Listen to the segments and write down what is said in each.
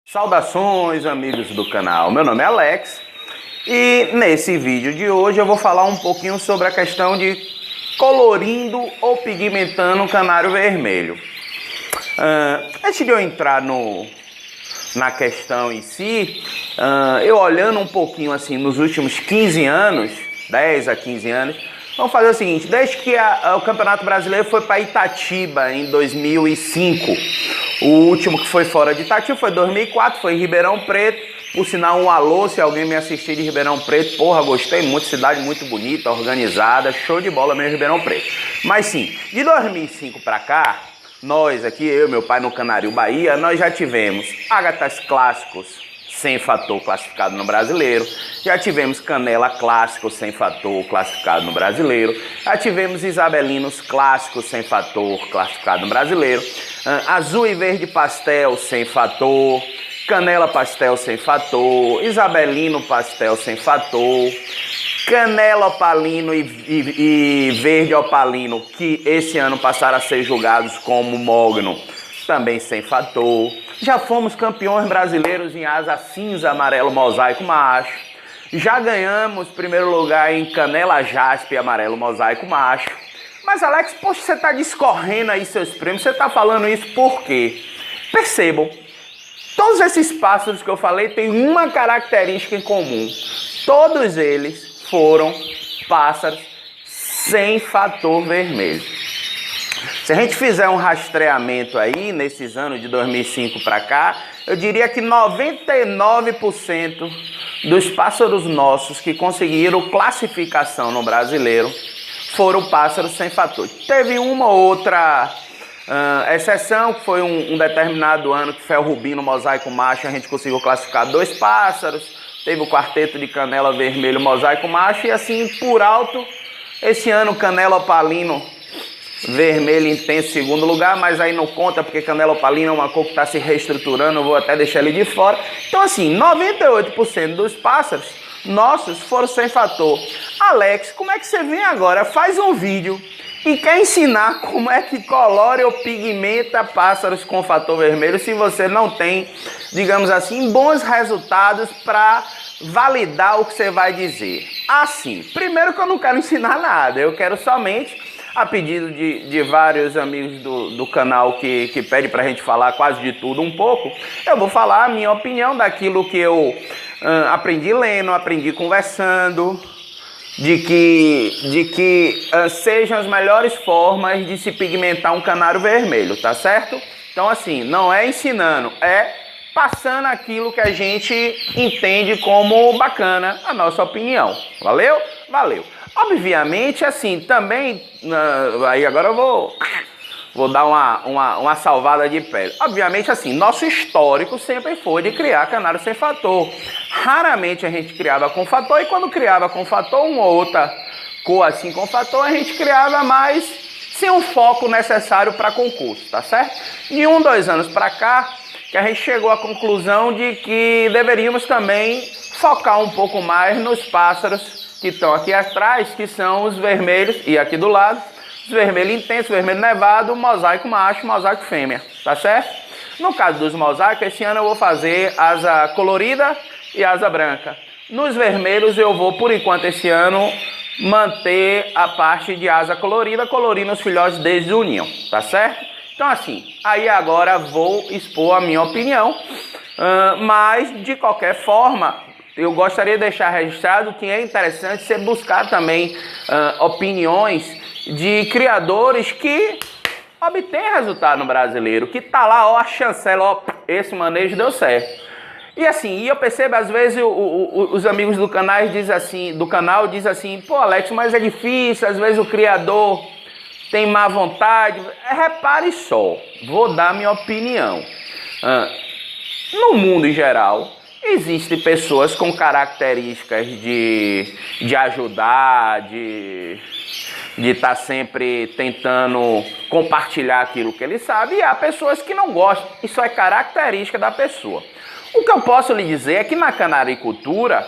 Saudações, amigos do canal, meu nome é Alex e nesse vídeo de hoje eu vou falar um pouquinho sobre a questão de colorindo ou pigmentando o canário vermelho. Antes de eu entrar na questão em si, eu olhando um pouquinho assim nos últimos 15 anos, 10 a 15 anos, vamos fazer o seguinte: desde que o Campeonato Brasileiro foi para Itatiba em 2005, o último que foi fora de Itatiba foi 2004, foi em Ribeirão Preto. Por sinal, um alô se alguém me assistir de Ribeirão Preto. Porra, gostei muito, cidade muito bonita, organizada, show de bola mesmo Ribeirão Preto. Mas sim, de 2005 para cá, nós aqui, eu e meu pai no Canário Bahia, nós já tivemos ágatas clássicos sem fator classificado no Brasileiro, já tivemos canela clássico sem fator classificado no Brasileiro, já tivemos isabelinos clássicos sem fator classificado no Brasileiro, azul e verde pastel sem fator, canela pastel sem fator, isabelino pastel sem fator, canela opalino e verde opalino, que esse ano passaram a ser julgados como mogno, também sem fator. Já fomos campeões brasileiros em asa cinza, amarelo, mosaico, macho. Já ganhamos primeiro lugar em canela jaspe, amarelo, mosaico, macho. Mas Alex, poxa, você está discorrendo aí seus prêmios, você está falando isso por quê? Percebam, todos esses pássaros que eu falei têm uma característica em comum. Todos eles foram pássaros sem fator vermelho. Se a gente fizer um rastreamento aí, nesses anos de 2005 para cá, eu diria que 99% dos pássaros nossos que conseguiram classificação no Brasileiro foram pássaros sem fator. Teve uma ou outra exceção, que foi um determinado ano que foi o rubino mosaico macho, a gente conseguiu classificar 2 pássaros. Teve o quarteto de canela vermelho mosaico macho e assim por alto, esse ano canela opalino vermelho intenso segundo lugar, mas aí não conta porque canela opalina é uma cor que está se reestruturando, eu vou até deixar ele de fora. Então assim, 98% dos pássaros nossos foram sem fator. Alex, como é que você vem agora, faz um vídeo e quer ensinar como é que colore ou pigmenta pássaros com fator vermelho se você não tem, digamos assim, bons resultados para validar o que você vai dizer? Assim, primeiro que eu não quero ensinar nada, eu quero somente, a pedido de vários amigos do canal que pede pra gente falar quase de tudo um pouco, eu vou falar a minha opinião daquilo que eu aprendi lendo, aprendi conversando, de que sejam as melhores formas de se pigmentar um canário vermelho, tá certo? Então assim, não é ensinando, é passando aquilo que a gente entende como bacana, a nossa opinião. Valeu? Valeu. Obviamente, assim, também, aí agora eu vou dar uma salvada de pele. Obviamente, assim, nosso histórico sempre foi de criar canário sem fator. Raramente a gente criava com fator, e quando criava com fator, uma ou outra cor assim com fator, a gente criava mais sem um foco necessário para concurso, tá certo? De 1, 2 anos para cá, que a gente chegou à conclusão de que deveríamos também focar um pouco mais nos pássaros que estão aqui atrás, que são os vermelhos, e aqui do lado, os vermelho intenso, vermelho nevado, mosaico macho, mosaico fêmea, tá certo? No caso dos mosaicos, esse ano eu vou fazer asa colorida e asa branca. Nos vermelhos eu vou, por enquanto, esse ano, manter a parte de asa colorida, colorindo os filhotes desde o ninho, tá certo? Então assim, aí agora vou expor a minha opinião, mas de qualquer forma, eu gostaria de deixar registrado que é interessante você buscar também opiniões de criadores que obtêm resultado no Brasileiro, que tá lá, ó, a chancela, ó, esse manejo deu certo. E assim, eu percebo às vezes os amigos do canal dizem assim, pô Alex, mas é difícil, às vezes o criador tem má vontade. Repare só, vou dar minha opinião. No mundo em geral, Existem pessoas com características de ajudar, de estar sempre tentando compartilhar aquilo que ele sabe, e há pessoas que não gostam. Isso é característica da pessoa. O que eu posso lhe dizer é que na canaricultura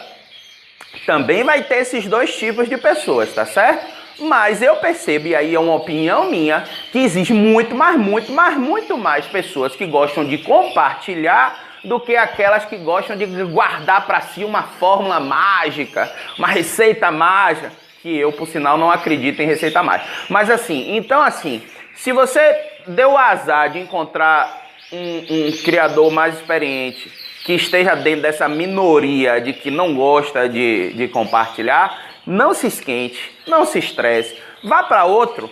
também vai ter esses dois tipos de pessoas, tá certo? Mas eu percebo, e aí é uma opinião minha, que existe muito mais pessoas que gostam de compartilhar do que aquelas que gostam de guardar para si uma fórmula mágica, uma receita mágica, que eu, por sinal, não acredito em receita mágica. Mas assim, então assim, se você deu o azar de encontrar um criador mais experiente, que esteja dentro dessa minoria de que não gosta de compartilhar, não se esquente, não se estresse, vá para outro.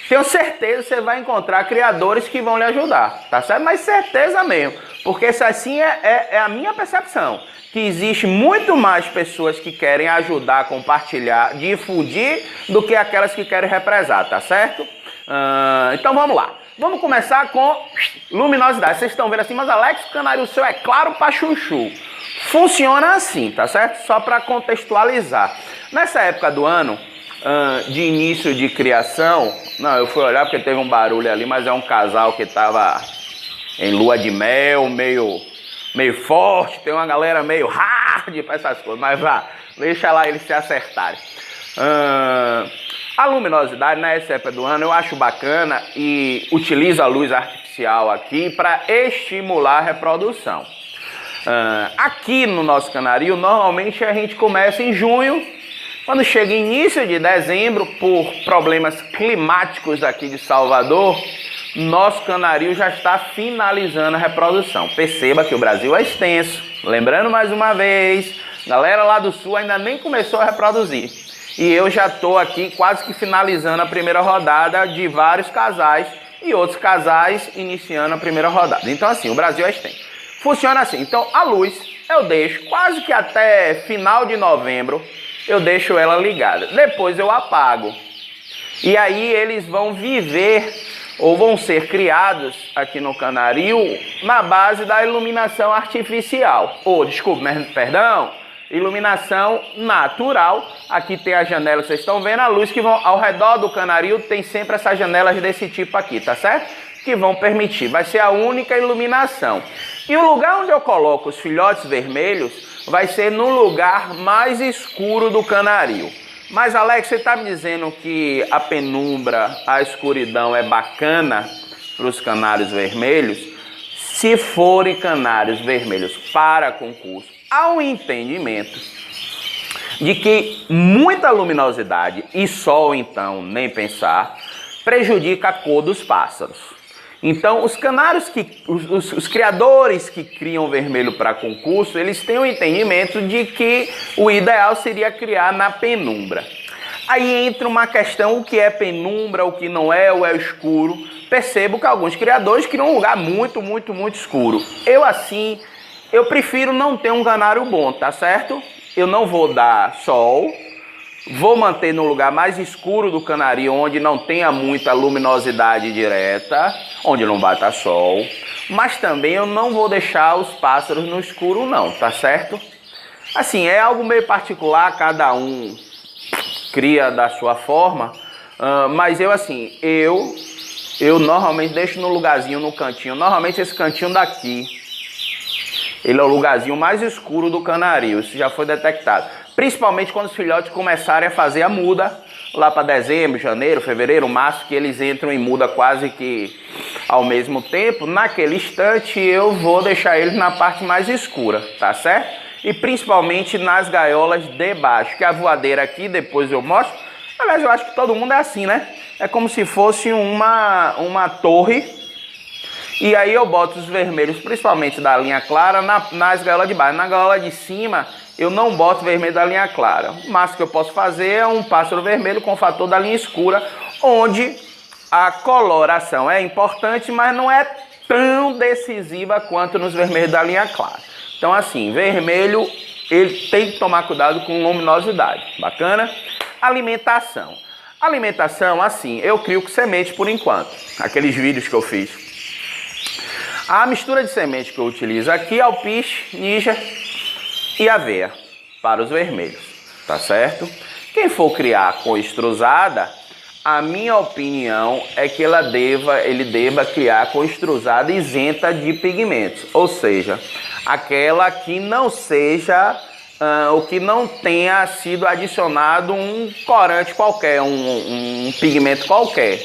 Tenho certeza que você vai encontrar criadores que vão lhe ajudar, tá certo? Mas certeza mesmo, porque isso assim é a minha percepção, que existe muito mais pessoas que querem ajudar, compartilhar, difundir, do que aquelas que querem represar, tá certo? Então vamos lá. Vamos começar com luminosidade. Vocês estão vendo assim, mas Alex, o canário seu é claro para chuchu. Funciona assim, tá certo? Só para contextualizar. Nessa época do ano, de início de criação, não, eu fui olhar porque teve um barulho ali, mas é um casal que estava em lua de mel, meio forte, tem uma galera meio hard para essas coisas, mas vá, deixa lá eles se acertarem. A luminosidade nessa época do ano eu acho bacana e utilizo a luz artificial aqui para estimular a reprodução. Aqui no nosso canaril, normalmente a gente começa em junho, quando chega início de dezembro, por problemas climáticos aqui de Salvador, nosso canaril já está finalizando a reprodução. Perceba que o Brasil é extenso. Lembrando mais uma vez, galera lá do sul ainda nem começou a reproduzir. E eu já estou aqui quase que finalizando a primeira rodada de vários casais e outros casais iniciando a primeira rodada. Então assim, o Brasil é extenso. Funciona assim, então a luz eu deixo quase que até final de novembro, eu deixo ela ligada. Depois eu apago. E aí eles vão viver ou vão ser criados aqui no canaril na base da iluminação artificial. Iluminação natural. Aqui tem a janela, vocês estão vendo a luz que vão ao redor do canaril, tem sempre essas janelas desse tipo aqui, tá certo? Que vão permitir, vai ser a única iluminação. E o lugar onde eu coloco os filhotes vermelhos vai ser no lugar mais escuro do canaril. Mas Alex, você está me dizendo que a penumbra, a escuridão é bacana para os canários vermelhos? Se forem canários vermelhos para concurso, há um entendimento de que muita luminosidade e sol, então, nem pensar, prejudica a cor dos pássaros. Então, os canários, os criadores que criam vermelho para concurso, eles têm o entendimento de que o ideal seria criar na penumbra. Aí entra uma questão, o que é penumbra, o que não é, ou é escuro. Percebo que alguns criadores criam um lugar muito escuro. Eu prefiro não ter um canário bom, tá certo? Eu não vou dar sol, vou manter no lugar mais escuro do canaril, onde não tenha muita luminosidade direta, onde não bata sol. Mas também eu não vou deixar os pássaros no escuro não, tá certo? Assim, é algo meio particular, cada um cria da sua forma. Mas eu normalmente deixo no lugarzinho, no cantinho. Normalmente esse cantinho daqui, ele é o lugarzinho mais escuro do canaril, isso já foi detectado. Principalmente quando os filhotes começarem a fazer a muda, lá para dezembro, janeiro, fevereiro, março, que eles entram em muda quase que ao mesmo tempo. Naquele instante eu vou deixar eles na parte mais escura, tá certo? E principalmente nas gaiolas de baixo, que a voadeira aqui, depois eu mostro. Aliás, eu acho que todo mundo é assim, né? É como se fosse uma torre. E aí eu boto os vermelhos, principalmente da linha clara, nas gaiolas de baixo. Na gaiola de cima, eu não boto vermelho da linha clara. O máximo que eu posso fazer é um pássaro vermelho com o fator da linha escura, onde a coloração é importante, mas não é tão decisiva quanto nos vermelhos da linha clara. Então assim, vermelho, ele tem que tomar cuidado com luminosidade. Bacana? Alimentação. Alimentação, assim, eu crio com semente por enquanto. Aqueles vídeos que eu fiz. A mistura de semente que eu utilizo aqui é alpiste, níger e aveia para os vermelhos, tá certo? Quem for criar com extrusada, a minha opinião é que ele deva criar com extrusada isenta de pigmentos, ou seja, aquela que não seja o que não tenha sido adicionado um corante qualquer, um pigmento qualquer.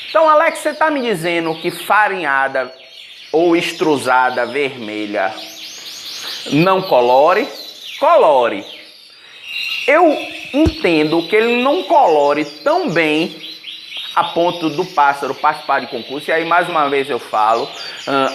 Então, Alex, você está me dizendo que farinhada ou extrusada vermelha não colore? Colore. Eu entendo que ele não colore tão bem a ponto do pássaro participar de concurso. E aí, mais uma vez eu falo,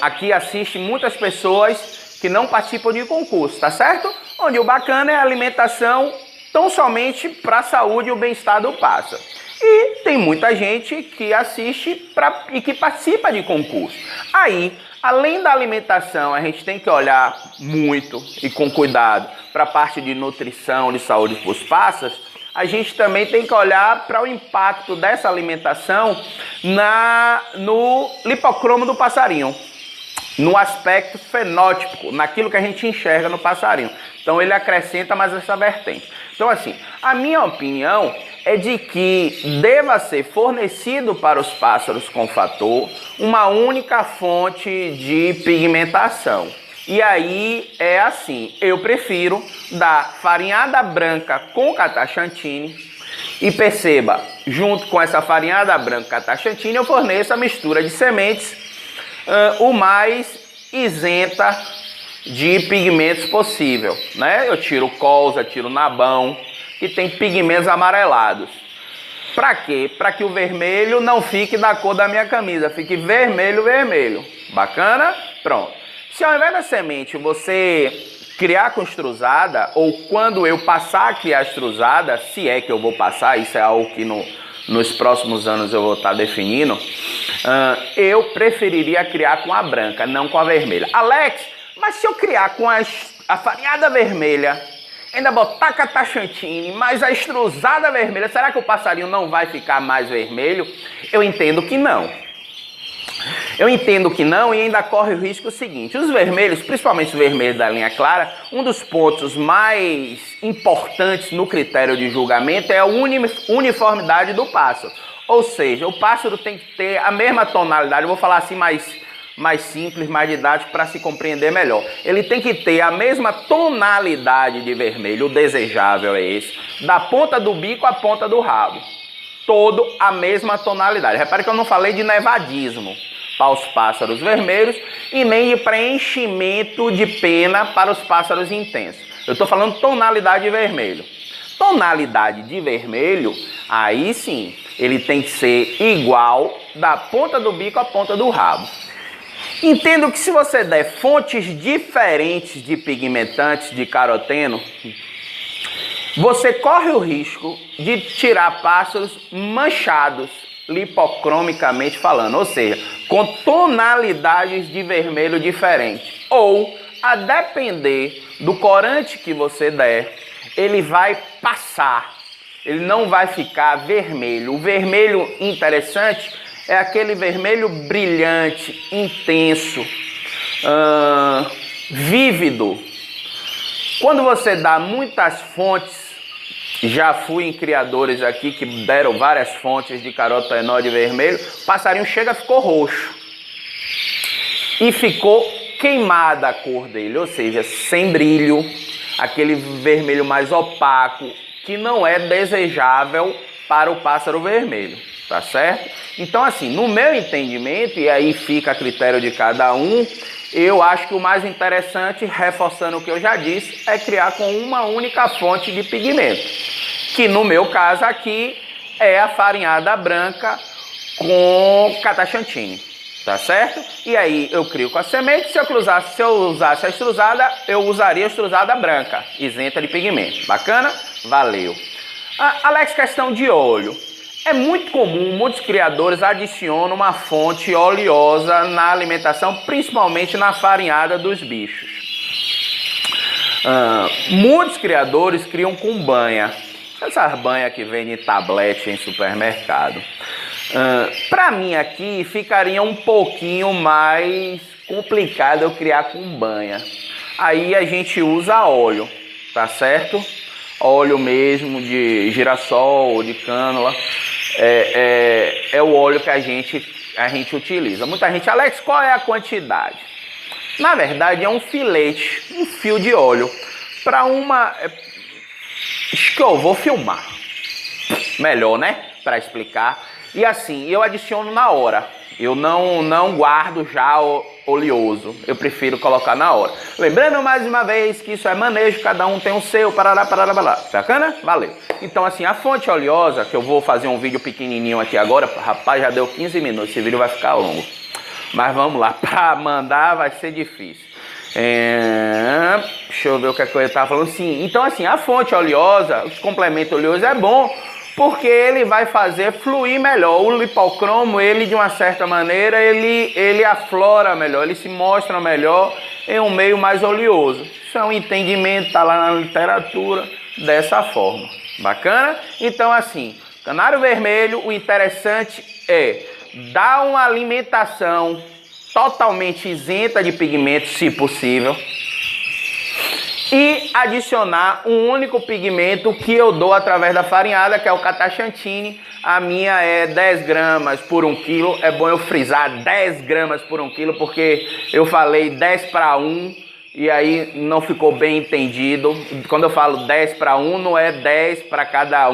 aqui assiste muitas pessoas que não participam de concurso, tá certo? Onde o bacana é a alimentação tão somente para a saúde e o bem-estar do pássaro. E tem muita gente que assiste e que participa de concurso. Aí, além da alimentação, a gente tem que olhar muito e com cuidado para a parte de nutrição, de saúde para os pássaros. A gente também tem que olhar para o impacto dessa alimentação no lipocromo do passarinho, no aspecto fenótipo, naquilo que a gente enxerga no passarinho. Então ele acrescenta mais essa vertente. Então assim, a minha opinião é de que deva ser fornecido para os pássaros com fator uma única fonte de pigmentação. E aí é assim, eu prefiro dar farinhada branca com cataxantine e perceba, junto com essa farinhada branca cataxantine eu forneço a mistura de sementes o mais isenta de pigmentos possível, né? Eu tiro colza, tiro nabão, que tem pigmentos amarelados. Para quê? Para que o vermelho não fique da cor da minha camisa, fique vermelho, vermelho. Bacana? Pronto. Se ao invés da semente você criar com extrusada, ou quando eu passar a criar extrusada, se é que eu vou passar, isso é algo que nos próximos anos eu vou estar definindo, eu preferiria criar com a branca, não com a vermelha. Alex, mas se eu criar com a farinhada vermelha, ainda botar cataxantine, mas a extrusada vermelha, será que o passarinho não vai ficar mais vermelho? Eu entendo que não. Eu entendo que não e ainda corre o risco seguinte. Os vermelhos, principalmente os vermelhos da linha clara, um dos pontos mais importantes no critério de julgamento é a uniformidade do pássaro. Ou seja, o pássaro tem que ter a mesma tonalidade, eu vou falar assim mais simples, mais didático para se compreender melhor. Ele tem que ter a mesma tonalidade de vermelho, o desejável é esse, da ponta do bico à ponta do rabo. Todo a mesma tonalidade. Repare que eu não falei de nevadismo para os pássaros vermelhos e nem de preenchimento de pena para os pássaros intensos. Eu estou falando tonalidade de vermelho. Tonalidade de vermelho, aí sim, ele tem que ser igual da ponta do bico à ponta do rabo. Entendo que se você der fontes diferentes de pigmentantes de caroteno, você corre o risco de tirar pássaros manchados, lipocromicamente falando, ou seja, com tonalidades de vermelho diferentes. Ou, a depender do corante que você der, ele vai passar, ele não vai ficar vermelho. O vermelho interessante é aquele vermelho brilhante, intenso, vívido. Quando você dá muitas fontes, já fui em criadores aqui que deram várias fontes de carotenol vermelho, o passarinho chega, ficou roxo. E ficou queimada a cor dele, ou seja, sem brilho, aquele vermelho mais opaco, que não é desejável para o pássaro vermelho, tá certo? Então assim, no meu entendimento, e aí fica a critério de cada um, eu acho que o mais interessante, reforçando o que eu já disse, é criar com uma única fonte de pigmento, que no meu caso aqui é a farinhada branca com cataxantine, tá certo? E aí eu crio com a semente, se eu usasse a extrusada, eu usaria a extrusada branca, isenta de pigmento. Bacana? Valeu. Alex, questão de óleo. É muito comum, muitos criadores adicionam uma fonte oleosa na alimentação, principalmente na farinhada dos bichos. Muitos criadores criam com banha, essas banhas que vendem tablete em supermercado. Para mim aqui ficaria um pouquinho mais complicado eu criar com banha. Aí a gente usa óleo, tá certo? Óleo mesmo de girassol, de cânula. É o óleo que a gente utiliza. Muita gente, Alex, qual é a quantidade? Na verdade é um filete, um fio de óleo. Para uma... Acho que eu vou filmar. Melhor, né? Para explicar. E assim, eu adiciono na hora. Eu não guardo já oleoso. Eu prefiro colocar na hora. Lembrando mais uma vez que isso é manejo, cada um tem o seu, parará. Bacana? Valeu. Então assim, a fonte oleosa, que eu vou fazer um vídeo pequenininho aqui agora, rapaz, já deu 15 minutos, esse vídeo vai ficar longo. Mas vamos lá, para mandar vai ser difícil. Deixa eu ver o que eu estava falando. Sim, então assim, a fonte oleosa, os complementos oleosos é bom, porque ele vai fazer fluir melhor. O lipocromo, ele de uma certa maneira, ele aflora melhor, ele se mostra melhor em um meio mais oleoso. Isso é um entendimento, tá lá na literatura, dessa forma. Bacana? Então assim, canário vermelho, o interessante é dar uma alimentação totalmente isenta de pigmentos, se possível, e adicionar um único pigmento que eu dou através da farinhada, que é o cataxantine. A minha é 10 gramas por 1 quilo. É bom eu frisar 10 gramas por 1 quilo, porque eu falei 10 para 1 e aí não ficou bem entendido. Quando eu falo 10 para 1, não é 10 para cada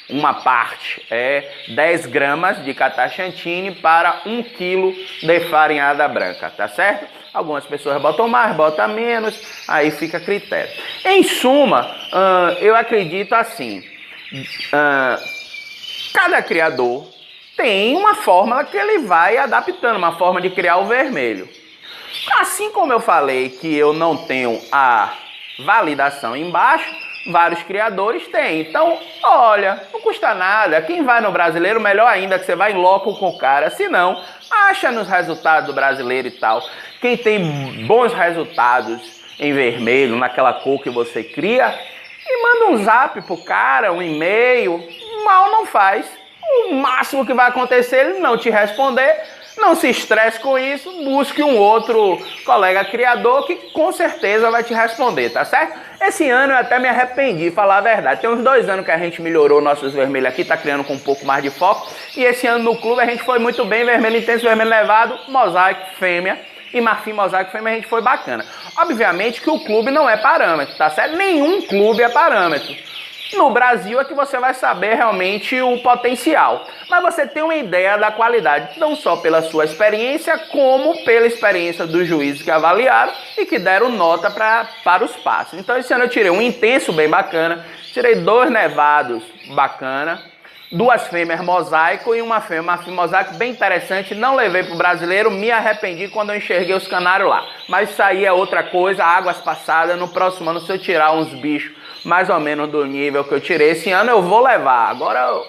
uma parte, é 10 gramas de cataxantine para 1 quilo de farinhada branca, tá certo? Algumas pessoas botam mais, botam menos, aí fica a critério. Em suma, eu acredito assim, cada criador tem uma fórmula que ele vai adaptando, uma forma de criar o vermelho. Assim como eu falei que eu não tenho a validação embaixo, vários criadores têm. Então, olha, não custa nada. Quem vai no brasileiro, melhor ainda que você vai em loco com o cara. Se não, acha nos resultados do brasileiro e tal. Quem tem bons resultados em vermelho, naquela cor que você cria, e manda um zap pro cara, um e-mail. Mal não faz. O máximo que vai acontecer é ele não te responder. Não se estresse com isso, busque um outro colega criador que com certeza vai te responder, tá certo? Esse ano eu até me arrependi, falar a verdade. Tem uns 2 anos que a gente melhorou nossos vermelhos aqui, tá criando com um pouco mais de foco. E esse ano no clube a gente foi muito bem, vermelho intenso, vermelho levado, mosaico fêmea e marfim mosaico fêmea, a gente foi bacana. Obviamente que o clube não é parâmetro, tá certo? Nenhum clube é parâmetro. No Brasil é que você vai saber realmente o potencial. Mas você tem uma ideia da qualidade, não só pela sua experiência, como pela experiência dos juízes que avaliaram e que deram nota para os passos. Então esse ano eu tirei um intenso bem bacana, tirei 2 nevados bacana, 2 fêmeas mosaico e uma fêmea marfim mosaico bem interessante. Não levei para o brasileiro, me arrependi quando eu enxerguei os canários lá. Mas isso aí é outra coisa, águas passadas. No próximo ano, se eu tirar uns bichos mais ou menos do nível que eu tirei esse ano, eu vou levar. Agora eu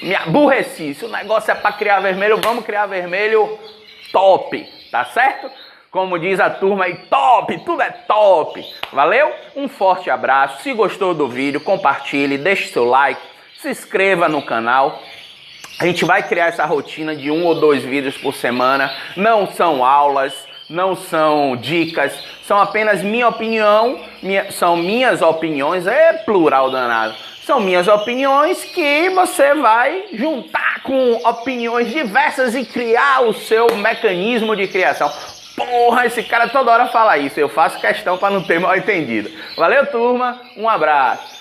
me aborreci. Se o negócio é para criar vermelho, vamos criar vermelho top, tá certo? Como diz a turma aí, top, tudo é top. Valeu? Um forte abraço. Se gostou do vídeo, compartilhe, deixe seu like, se inscreva no canal. A gente vai criar essa rotina de 1 ou 2 vídeos por semana. Não são aulas, não são dicas, são apenas minha opinião, são minhas opiniões, é plural danado. São minhas opiniões que você vai juntar com opiniões diversas e criar o seu mecanismo de criação. Porra, esse cara toda hora fala isso, eu faço questão para não ter mal entendido. Valeu, turma, um abraço.